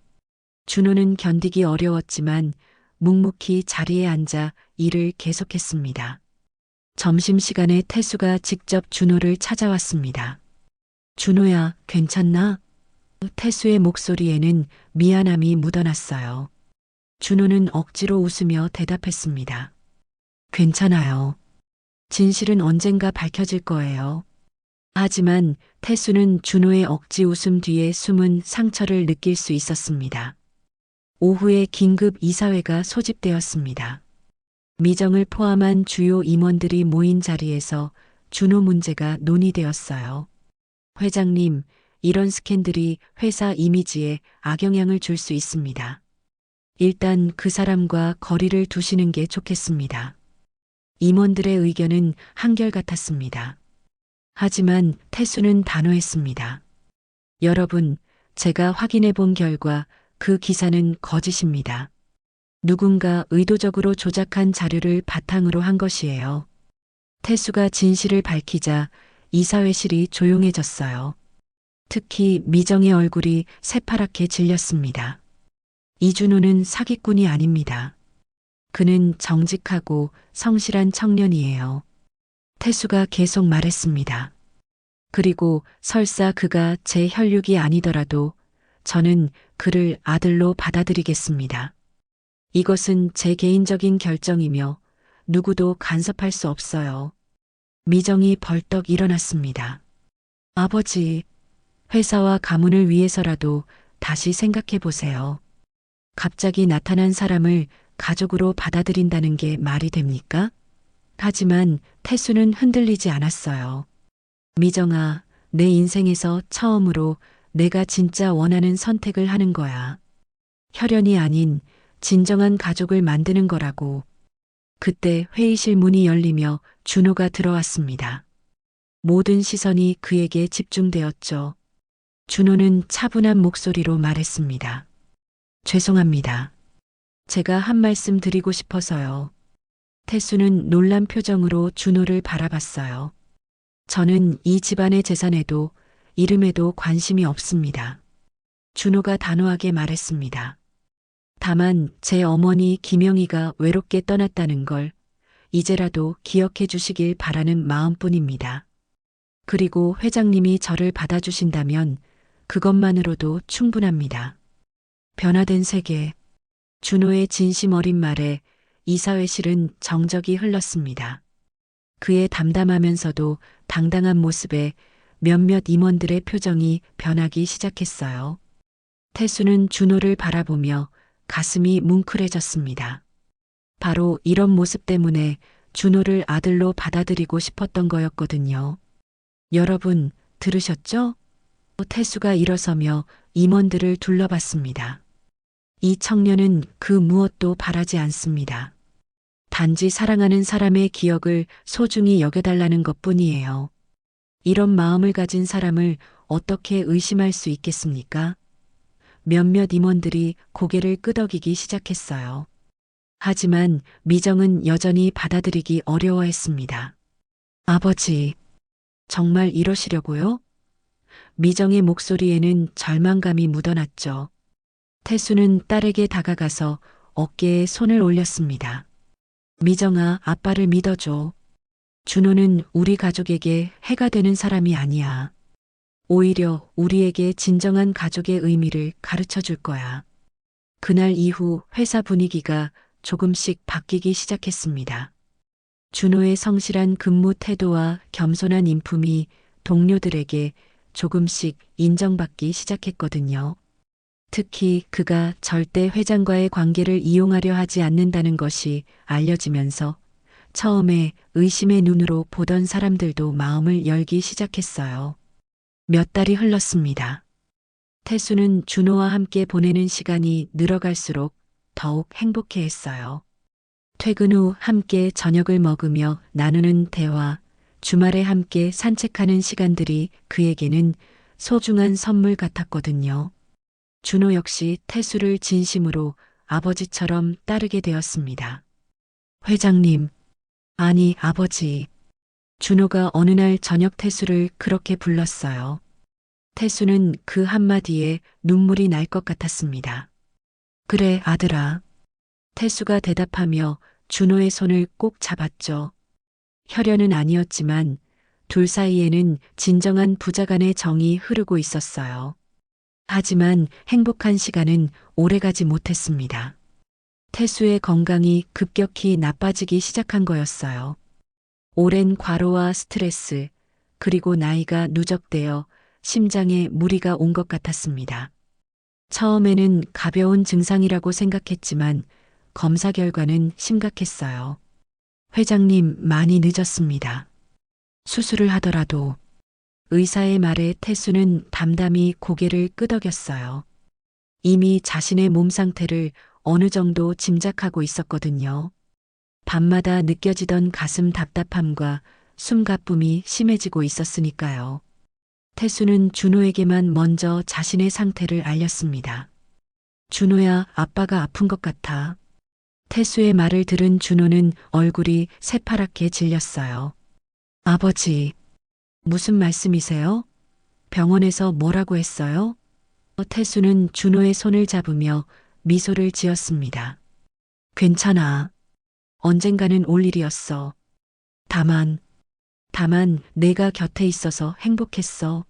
준호는 견디기 어려웠지만 묵묵히 자리에 앉아 일을 계속했습니다. 점심시간에 태수가 직접 준호를 찾아왔습니다. 준호야, 괜찮나? 태수의 목소리에는 미안함이 묻어났어요. 준호는 억지로 웃으며 대답했습니다. 괜찮아요. 진실은 언젠가 밝혀질 거예요. 하지만 태수는 준호의 억지 웃음 뒤에 숨은 상처를 느낄 수 있었습니다. 오후에 긴급 이사회가 소집되었습니다. 미정을 포함한 주요 임원들이 모인 자리에서 준호 문제가 논의되었어요. 회장님, 이런 스캔들이 회사 이미지에 악영향을 줄 수 있습니다. 일단 그 사람과 거리를 두시는 게 좋겠습니다. 임원들의 의견은 한결같았습니다. 하지만 태수는 단호했습니다. 여러분, 제가 확인해 본 결과 그 기사는 거짓입니다. 누군가 의도적으로 조작한 자료를 바탕으로 한 것이에요. 태수가 진실을 밝히자 이사회실이 조용해졌어요. 특히 미정의 얼굴이 새파랗게 질렸습니다. 이준호는 사기꾼이 아닙니다. 그는 정직하고 성실한 청년이에요. 태수가 계속 말했습니다. 그리고 설사 그가 제 혈육이 아니더라도 저는 그를 아들로 받아들이겠습니다. 이것은 제 개인적인 결정이며 누구도 간섭할 수 없어요. 미정이 벌떡 일어났습니다. 아버지, 회사와 가문을 위해서라도 다시 생각해 보세요. 갑자기 나타난 사람을 가족으로 받아들인다는 게 말이 됩니까? 하지만 태수는 흔들리지 않았어요. 미정아, 내 인생에서 처음으로 내가 진짜 원하는 선택을 하는 거야. 혈연이 아닌 진정한 가족을 만드는 거라고. 그때 회의실 문이 열리며 준호가 들어왔습니다. 모든 시선이 그에게 집중되었죠. 준호는 차분한 목소리로 말했습니다. 죄송합니다. 제가 한 말씀 드리고 싶어서요. 태수는 놀란 표정으로 준호를 바라봤어요. 저는 이 집안의 재산에도 이름에도 관심이 없습니다. 준호가 단호하게 말했습니다. 다만 제 어머니 김영희가 외롭게 떠났다는 걸 이제라도 기억해 주시길 바라는 마음뿐입니다. 그리고 회장님이 저를 받아주신다면 그것만으로도 충분합니다. 변화된 세계. 준호의 진심 어린 말에 이사회실은 정적이 흘렀습니다. 그의 담담하면서도 당당한 모습에 몇몇 임원들의 표정이 변하기 시작했어요. 태수는 준호를 바라보며 가슴이 뭉클해졌습니다. 바로 이런 모습 때문에 준호를 아들로 받아들이고 싶었던 거였거든요. 여러분, 들으셨죠? 태수가 일어서며 임원들을 둘러봤습니다. 이 청년은 그 무엇도 바라지 않습니다. 단지 사랑하는 사람의 기억을 소중히 여겨달라는 것뿐이에요. 이런 마음을 가진 사람을 어떻게 의심할 수 있겠습니까? 몇몇 임원들이 고개를 끄덕이기 시작했어요. 하지만 미정은 여전히 받아들이기 어려워했습니다. 아버지, 정말 이러시려고요? 미정의 목소리에는 절망감이 묻어났죠. 태수는 딸에게 다가가서 어깨에 손을 올렸습니다. 미정아, 아빠를 믿어줘. 준호는 우리 가족에게 해가 되는 사람이 아니야. 오히려 우리에게 진정한 가족의 의미를 가르쳐 줄 거야. 그날 이후 회사 분위기가 조금씩 바뀌기 시작했습니다. 준호의 성실한 근무 태도와 겸손한 인품이 동료들에게 조금씩 인정받기 시작했거든요. 특히 그가 절대 회장과의 관계를 이용하려 하지 않는다는 것이 알려지면서 처음에 의심의 눈으로 보던 사람들도 마음을 열기 시작했어요. 몇 달이 흘렀습니다. 태수는 준호와 함께 보내는 시간이 늘어갈수록 더욱 행복해했어요. 퇴근 후 함께 저녁을 먹으며 나누는 대화, 주말에 함께 산책하는 시간들이 그에게는 소중한 선물 같았거든요. 준호 역시 태수를 진심으로 아버지처럼 따르게 되었습니다. 회장님, 아니 아버지. 준호가 어느 날 저녁 태수를 그렇게 불렀어요. 태수는 그 한마디에 눈물이 날 것 같았습니다. 그래 아들아. 태수가 대답하며 준호의 손을 꼭 잡았죠. 혈연은 아니었지만 둘 사이에는 진정한 부자간의 정이 흐르고 있었어요. 하지만 행복한 시간은 오래가지 못했습니다. 태수의 건강이 급격히 나빠지기 시작한 거였어요. 오랜 과로와 스트레스, 그리고 나이가 누적되어 심장에 무리가 온 것 같았습니다. 처음에는 가벼운 증상이라고 생각했지만 검사 결과는 심각했어요. 회장님, 많이 늦었습니다. 수술을 하더라도. 의사의 말에 태수는 담담히 고개를 끄덕였어요. 이미 자신의 몸 상태를 어느 정도 짐작하고 있었거든요. 밤마다 느껴지던 가슴 답답함과 숨가쁨이 심해지고 있었으니까요. 태수는 준호에게만 먼저 자신의 상태를 알렸습니다. 준호야, 아빠가 아픈 것 같아. 태수의 말을 들은 준호는 얼굴이 새파랗게 질렸어요. 아버지, 무슨 말씀이세요? 병원에서 뭐라고 했어요? 태수는 준호의 손을 잡으며 미소를 지었습니다. 괜찮아. 언젠가는 올 일이었어. 다만 내가 곁에 있어서 행복했어.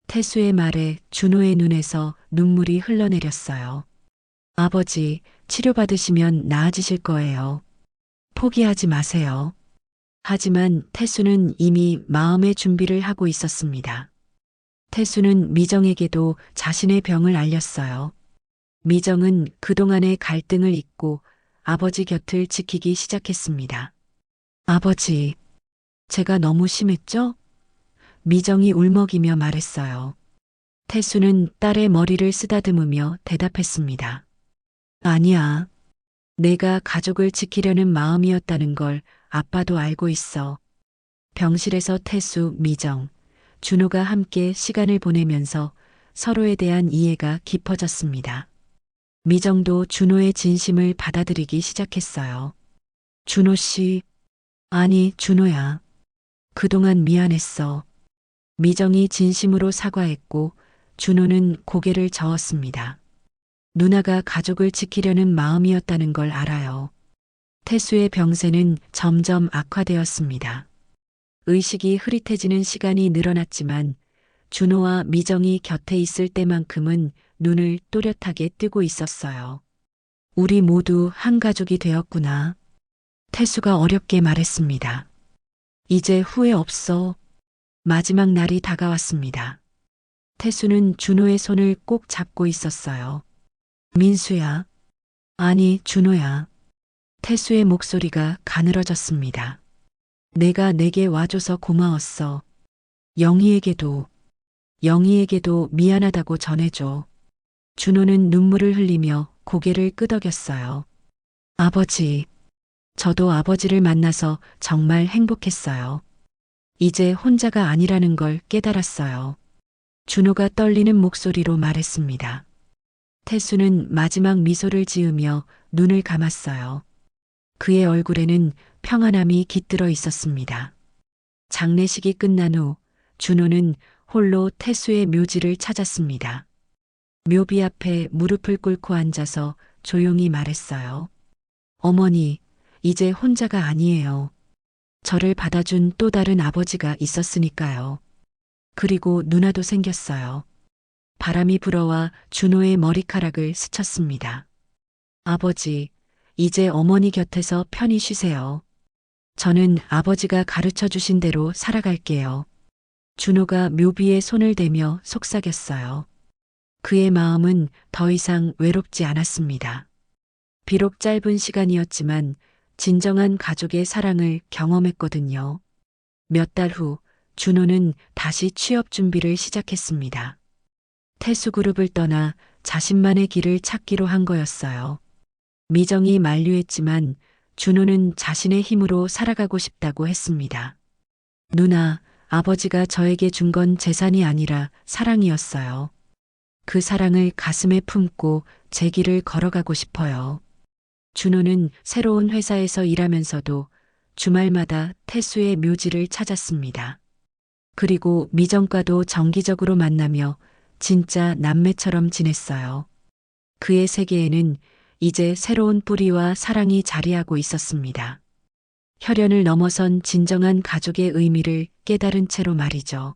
태수의 말에 준호의 눈에서 눈물이 흘러내렸어요. 아버지, 치료받으시면 나아지실 거예요. 포기하지 마세요. 하지만 태수는 이미 마음의 준비를 하고 있었습니다. 태수는 미정에게도 자신의 병을 알렸어요. 미정은 그동안의 갈등을 잊고 아버지 곁을 지키기 시작했습니다. 아버지, 제가 너무 심했죠? 미정이 울먹이며 말했어요. 태수는 딸의 머리를 쓰다듬으며 대답했습니다. 아니야. 내가 가족을 지키려는 마음이었다는 걸 아빠도 알고 있어. 병실에서 태수, 미정, 준호가 함께 시간을 보내면서 서로에 대한 이해가 깊어졌습니다. 미정도 준호의 진심을 받아들이기 시작했어요. 준호 씨, 아니, 준호야. 그동안 미안했어. 미정이 진심으로 사과했고 준호는 고개를 저었습니다. 누나가 가족을 지키려는 마음이었다는 걸 알아요. 태수의 병세는 점점 악화되었습니다. 의식이 흐릿해지는 시간이 늘어났지만 준호와 미정이 곁에 있을 때만큼은 눈을 또렷하게 뜨고 있었어요. 우리 모두 한 가족이 되었구나. 태수가 어렵게 말했습니다. 이제 후회 없어. 마지막 날이 다가왔습니다. 태수는 준호의 손을 꼭 잡고 있었어요. 민수야. 아니, 준호야. 태수의 목소리가 가늘어졌습니다. 내가 내게 와줘서 고마웠어. 영희에게도 미안하다고 전해줘. 준호는 눈물을 흘리며 고개를 끄덕였어요. 아버지, 저도 아버지를 만나서 정말 행복했어요. 이제 혼자가 아니라는 걸 깨달았어요. 준호가 떨리는 목소리로 말했습니다. 태수는 마지막 미소를 지으며 눈을 감았어요. 그의 얼굴에는 평안함이 깃들어 있었습니다. 장례식이 끝난 후 준호는 홀로 태수의 묘지를 찾았습니다. 묘비 앞에 무릎을 꿇고 앉아서 조용히 말했어요. 어머니, 이제 혼자가 아니에요. 저를 받아준 또 다른 아버지가 있었으니까요. 그리고 누나도 생겼어요. 바람이 불어와 준호의 머리카락을 스쳤습니다. 아버지, 이제 어머니 곁에서 편히 쉬세요. 저는 아버지가 가르쳐 주신 대로 살아갈게요. 준호가 묘비에 손을 대며 속삭였어요. 그의 마음은 더 이상 외롭지 않았습니다. 비록 짧은 시간이었지만 진정한 가족의 사랑을 경험했거든요. 몇 달 후 준호는 다시 취업 준비를 시작했습니다. 태수그룹을 떠나 자신만의 길을 찾기로 한 거였어요. 미정이 만류했지만 준호는 자신의 힘으로 살아가고 싶다고 했습니다. 누나, 아버지가 저에게 준 건 재산이 아니라 사랑이었어요. 그 사랑을 가슴에 품고 제 길을 걸어가고 싶어요. 준호는 새로운 회사에서 일하면서도 주말마다 태수의 묘지를 찾았습니다. 그리고 미정과도 정기적으로 만나며 진짜 남매처럼 지냈어요. 그의 세계에는 이제 새로운 뿌리와 사랑이 자리하고 있었습니다. 혈연을 넘어선 진정한 가족의 의미를 깨달은 채로 말이죠.